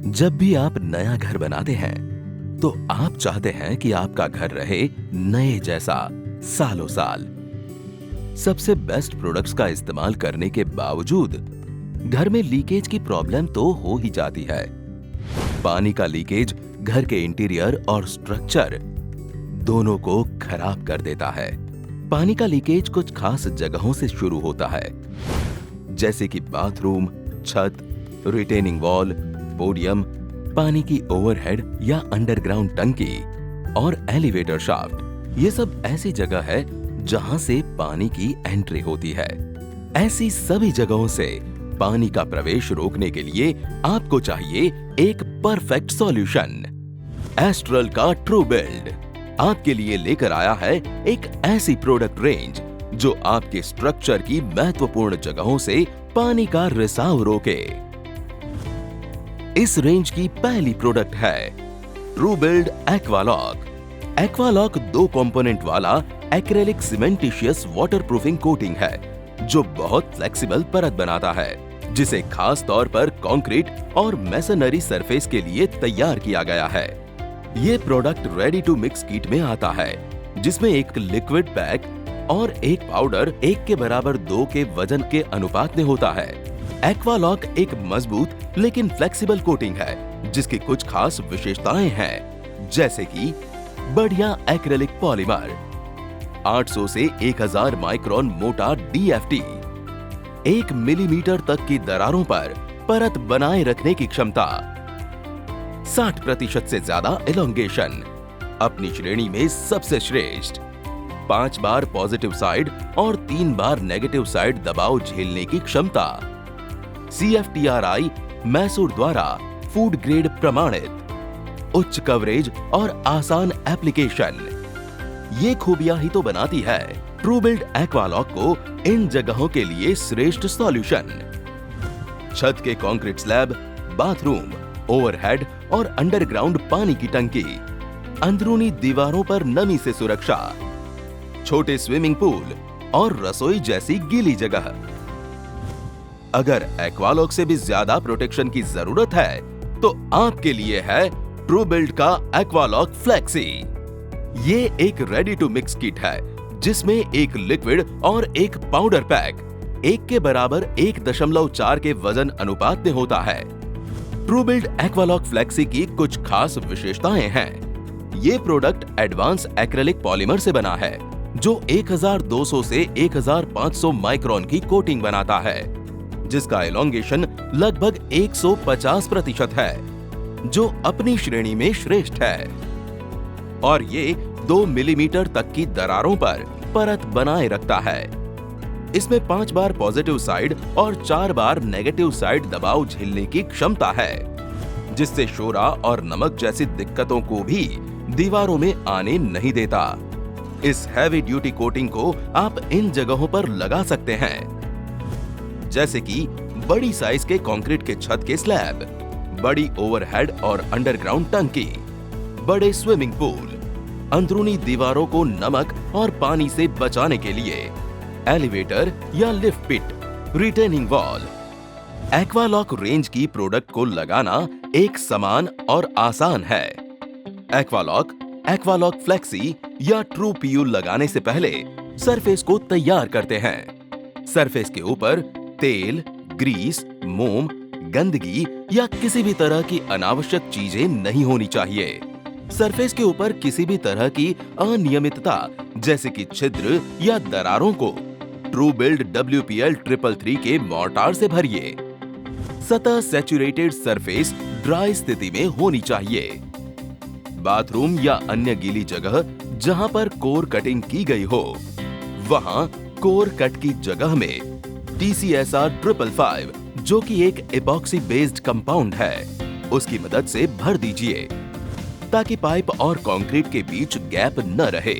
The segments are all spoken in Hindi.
जब भी आप नया घर बनाते हैं तो आप चाहते हैं कि आपका घर रहे नए जैसा सालों साल। सबसे बेस्ट प्रोडक्ट्स का इस्तेमाल करने के बावजूद घर में लीकेज की प्रॉब्लम तो हो ही जाती है। पानी का लीकेज घर के इंटीरियर और स्ट्रक्चर दोनों को खराब कर देता है। पानी का लीकेज कुछ खास जगहों से शुरू होता है, जैसे कि बाथरूम, छत, रिटेनिंग वॉल, पोडियम, पानी की ओवरहेड या अंडरग्राउंड टंकी और एलिवेटर शाफ्ट। ये सब ऐसी जगह है जहां से पानी की एंट्री होती है। ऐसी सभी जगहों से पानी का प्रवेश रोकने के लिए आपको चाहिए एक परफेक्ट सॉल्यूशन। एस्ट्रल का ट्रू बिल्ड आपके लिए लेकर आया है एक ऐसी प्रोडक्ट रेंज जो आपके स्ट्रक्चर की महत्वपूर्ण जगहों से पानी का रिसाव रोके। इस रेंज की पहली प्रोडक्ट है ट्रू बिल्ड एक्वालॉक। एक्वालॉक 2 कंपोनेंट वाला एक्रेलिक सीमेंटिशियस वाटरप्रूफिंग कोटिंग है जो बहुत फ्लेक्सिबल परत बनाता है, जिसे खास तौर पर कंक्रीट और मेसनरी सरफेस के लिए तैयार किया गया है। ये product ready to mix kit में आता है, जिसमें एक लिक्विड पैक और एक पाउडर 1 के बराबर 2 के वजन के अनुपात में होता है। एक्वालॉक एक मजबूत लेकिन फ्लेक्सिबल कोटिंग है जिसकी कुछ खास विशेषताएं हैं, जैसे कि बढ़िया एक्रेलिक पॉलीमर, 800 से 1000 माइक्रोन मोटा डीएफटी, 1 मिलीमीटर तक की दरारों पर परत बनाए रखने की क्षमता, 60% से ज्यादा एलोंगेशन, अपनी श्रेणी में सबसे श्रेष्ठ, 5 बार पॉजिटिव साइड और 3 बार नेगेटिव साइड दबाव झेलने की क्षमता, CFTRI मैसूर द्वारा फूड ग्रेड प्रमाणित, उच्च कवरेज और आसान एप्लीकेशन। ये खूबियां ही तो बनाती है ट्रू बिल्ड एक्वालॉक को इन जगहों के लिए श्रेष्ठ सॉल्यूशन। छत के कंक्रीट स्लैब, बाथरूम, ओवरहेड और अंडरग्राउंड पानी की टंकी, अंदरूनी दीवारों पर नमी से सुरक्षा, छोटे स्विमिंग पूल और रसोई जैसी गीली जगह। अगर एक्वालॉक से भी ज्यादा प्रोटेक्शन की जरूरत है तो आपके लिए है ट्रू बिल्ड का एक्वालॉक फ्लेक्सी। ये एक रेडी टू मिक्स किट है जिसमें एक लिक्विड और एक पाउडर पैक 1 के बराबर 1.4 के वजन अनुपात में होता है। ट्रू बिल्ड एक्वालॉक फ्लेक्सी की कुछ खास विशेषताएं हैं। ये प्रोडक्ट एडवांस एक्रेलिक पॉलीमर से बना है जो 1200 से 1500 माइक्रोन की कोटिंग बनाता है, जिसका एलोंगेशन लगभग 150% है, जो अपनी श्रेणी में श्रेष्ठ है। और ये 2 मिलीमीटर तक की दरारों पर परत बनाए रखता है। इसमें 5 बार पॉजिटिव साइड और 4 बार नेगेटिव साइड दबाव झेलने की क्षमता है, जिससे शोरा और नमक जैसी दिक्कतों को भी दीवारों में आने नहीं देता। इस हैवी ड्यूटी कोटिंग को आप इन जगहों पर लगा सकते हैं, जैसे कि बड़ी साइज के कंक्रीट के छत के स्लैब, बड़ी ओवरहेड और अंडरग्राउंड टंकी, बड़े स्विमिंग पूल, अंदरूनी दीवारों को नमक और पानी से बचाने के लिए एलिवेटर या लिफ्ट पिट, रिटेनिंग वॉल। एक्वालॉक रेंज की प्रोडक्ट को लगाना एक समान और आसान है। एक्वालॉक, एक्वालॉक फ्लेक्सी या ट्रू PU लगाने से पहले सरफेस को तैयार करते हैं। सरफेस के ऊपर तेल, ग्रीस, मोम, गंदगी या किसी भी तरह की अनावश्यक चीजें नहीं होनी चाहिए। सरफेस के ऊपर किसी भी तरह की अनियमितता जैसे कि छिद्र या दरारों को ट्रू बिल्ड WPL 333 के मोर्टार से भरिए। सतह सैचुरेटेड सरफेस ड्राई स्थिति में होनी चाहिए। बाथरूम या अन्य गीली जगह जहां पर कोर कटिंग की गई हो, वहां कोर कट की जगह में TCSR 555 जो कि एक एपॉक्सी बेस्ड कंपाउंड है, उसकी मदद से भर दीजिए ताकि पाइप और कंक्रीट के बीच गैप न रहे।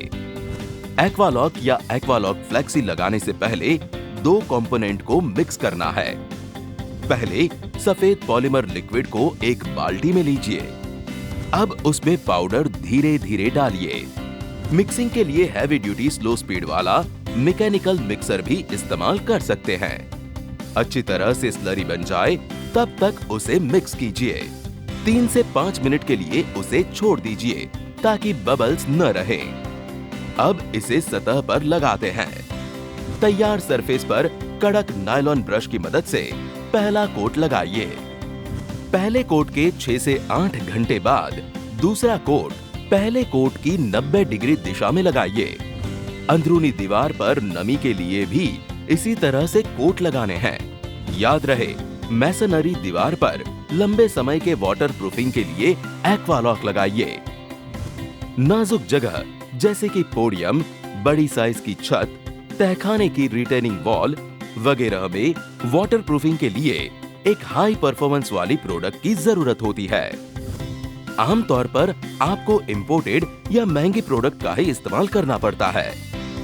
एक्वालॉक या एक्वालॉक फ्लेक्सी लगाने से पहले 2 कंपोनेंट को मिक्स करना है। पहले सफेद पॉलीमर लिक्विड को एक बाल्टी में लीजिए। अब उसमें पाउडर धीरे धीरे डालिए। मिक्सिंग के लिए हैवी ड्यूटी स्लो स्पीड वाला मैकेनिकल मिक्सर भी इस्तेमाल कर सकते हैं। अच्छी तरह से स्लरी बन जाए तब तक उसे मिक्स कीजिए। 3 से 5 मिनट के लिए उसे छोड़ दीजिए ताकि बबल्स न रहें। अब इसे सतह पर लगाते हैं। तैयार सरफेस पर कड़क नायलॉन ब्रश की मदद से पहला कोट लगाइए। पहले कोट के 6 से 8 घंटे बाद दूसरा कोट पहले कोट की 90 डिग्री दिशा में लगाइए। अंदरूनी दीवार पर नमी के लिए भी इसी तरह से कोट लगाने हैं। याद रहे, मैसनरी दीवार पर लंबे समय के वाटर प्रूफिंग के लिए एक्वालॉक लगाइए। नाजुक जगह जैसे कि पोडियम, बड़ी साइज की छत, तहखाने की रिटेनिंग वॉल वगैरह में वाटर प्रूफिंग के लिए एक हाई परफॉर्मेंस वाली प्रोडक्ट की जरूरत होती है। आमतौर पर आपको इंपोर्टेड या महंगी प्रोडक्ट का ही इस्तेमाल करना पड़ता है।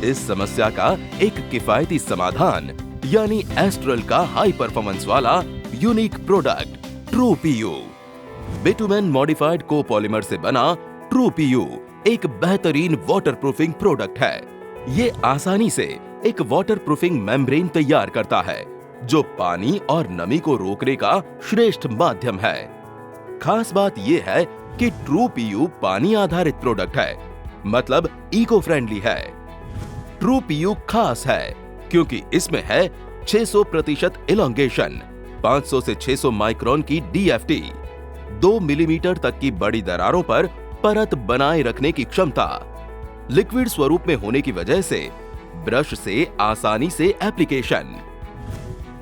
इस समस्या का एक किफायती समाधान यानी एस्ट्रल का हाई परफॉर्मेंस वाला unique product true PU. Bitumen modified copolymer से बना ट्रू पीयू एक बेहतरीन वाटरप्रूफिंग प्रोडक्ट है। ये आसानी से एक वाटरप्रूफिंग मेम्ब्रेन तैयार करता है जो पानी और नमी को रोकने का श्रेष्ठ माध्यम है। खास बात यह है कि ट्रू पीयू पानी आधारित प्रोडक्ट है, मतलब इको फ्रेंडली है। ट्रू पीयू खास है क्योंकि इसमें है 600% इलोंगेशन, 500 से 600 माइक्रोन की DFT, 2 मिलीमीटर तक की बड़ी दरारों पर परत बनाए रखने की क्षमता, लिक्विड स्वरूप में होने की वजह से ब्रश से आसानी से एप्लीकेशन।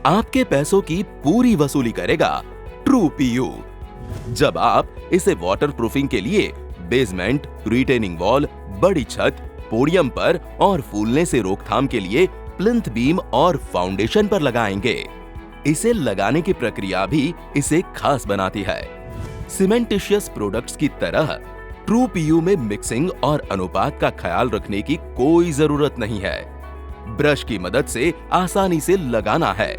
आपके पैसों की पूरी वसूली करेगा ट्रू पीयू। जब आप इसे वाटरप्रूफिंग के लिए बेसमेंट, रिटेनिंग वॉल, बड़ी छत, पोडियम पर और फूलने से रोकथाम के लिए प्लिंथ बीम और फाउंडेशन पर लगाएंगे। इसे लगाने की प्रक्रिया भी इसे खास बनाती है। सीमेंटिशियस प्रोडक्ट्स की तरह ट्रू पीयू में मिक्सिंग और अनुपात का ख्याल रखने की कोई जरूरत नहीं है। ब्रश की मदद से आसानी से लगाना है।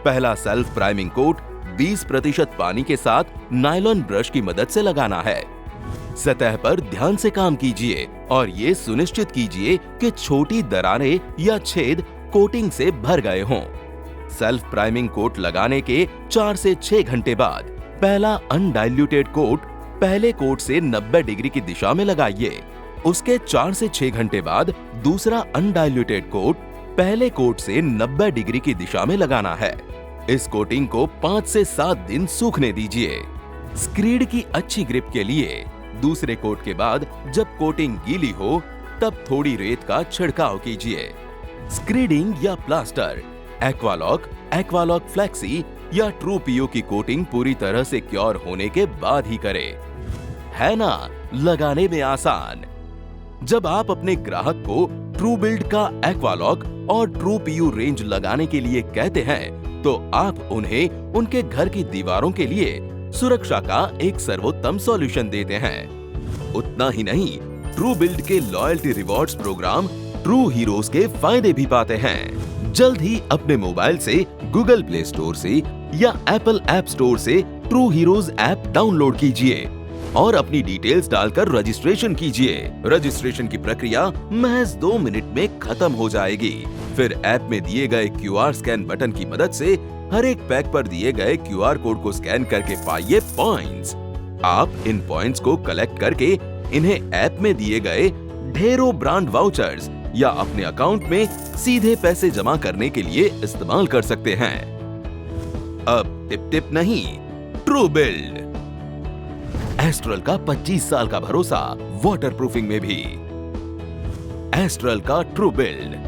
पहला सेल्फ प्राइमिंग कोट 20% पानी के साथ नायलॉन ब्रश की मदद से लगाना है। सतह पर ध्यान से काम कीजिए और ये सुनिश्चित कीजिए कि छोटी दरारें या छेद कोटिंग से भर गए हों। सेल्फ प्राइमिंग कोट लगाने के 4 से 6 घंटे बाद पहला अनडाइल्यूटेड कोट पहले कोट से 90 डिग्री की दिशा में लगाइए। उसके 4 से 6 घंटे बाद दूसरा अनडाइल्यूटेड कोट पहले कोट से 90 डिग्री की दिशा में लगाना है। इस कोटिंग को 5 से 7 दिन सूखने दीजिए। स्क्रीड की अच्छी ग्रिप के लिए दूसरे कोट के बाद जब कोटिंग गीली हो तब थोड़ी रेत का छिड़काव कीजिए। स्क्रीडिंग या प्लास्टर, एक्वालॉक, एक्वालॉक फ्लेक्सी या ट्रू पीयू की कोटिंग पूरी तरह से क्योर होने के बाद ही करें। है ना लगाने में आसान। जब आप अपने ग्राहक को ट्रू बिल्ड का एक्वालॉक और ट्रू पीयू रेंज लगाने के लिए कहते हैं तो आप उन्हें उनके घर की दीवारों के लिए सुरक्षा का एक सर्वोत्तम सॉल्यूशन देते हैं। उतना ही नहीं, ट्रू बिल्ड के loyalty rewards program true heroes के फायदे भी पाते हैं। जल्द ही अपने मोबाइल से गूगल प्ले स्टोर से या एप्पल ऐप स्टोर से ट्रू हीरोज ऐप डाउनलोड कीजिए और अपनी डिटेल्स डालकर रजिस्ट्रेशन कीजिए। रजिस्ट्रेशन की प्रक्रिया महज 2 मिनट में खत्म हो जाएगी। फिर ऐप में दिए गए QR स्कैन बटन की मदद से हर एक पैक पर दिए गए QR कोड को स्कैन करके पाइए पॉइंट्स। आप इन पॉइंट्स को कलेक्ट करके इन्हें ऐप में दिए गए ढेरों ब्रांड वाउचर्स या अपने अकाउंट में सीधे पैसे जमा करने के लिए इस्तेमाल कर सकते हैं। अब टिप टिप नहीं, ट्रू बिल्ड। एस्ट्रल का 25 साल का भरोसा वाटरप्रूफिंग में भी। एस्ट्रल का ट्रू बिल्ड।